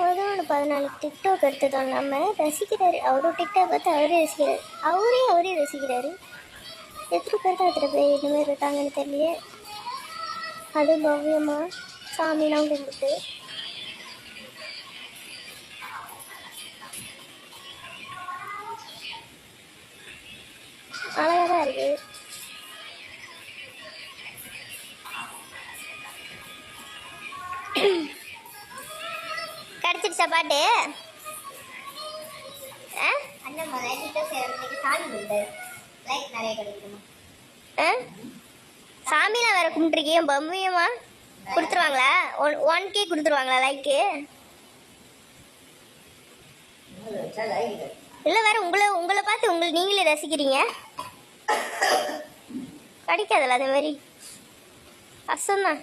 அதான் ஒரு 14 டிக்டாக் எடுத்ததும் இல்லாமல் ரசிக்கிறாரு. அவரும் டிக்டாக் பார்த்து அவரே ரசிக்கிறாரு. அவரே ரசிக்கிறாரு. எத்தனை பேர் தான் எத்தனை பேர் இந்த மாதிரி இருக்காங்கன்னு தெரியலையே. அது பவ்யமாக சாமிலாம் கும்பிட்டு அழகாக தான் இருக்குது. கிடச்சிருச்சா பாட்டு? சாமிலாம் வேற கும்பிட்டுருக்கீங்க பம்மியமா? கொடுத்துருவாங்களா? 1K கொடுத்துருவாங்களா like? இல்லை வேற உங்களை பார்த்து நீங்களே ரசிக்கிறீங்க. கிடைக்காதுல்ல அது மாதிரி கஷ்டம்தான்.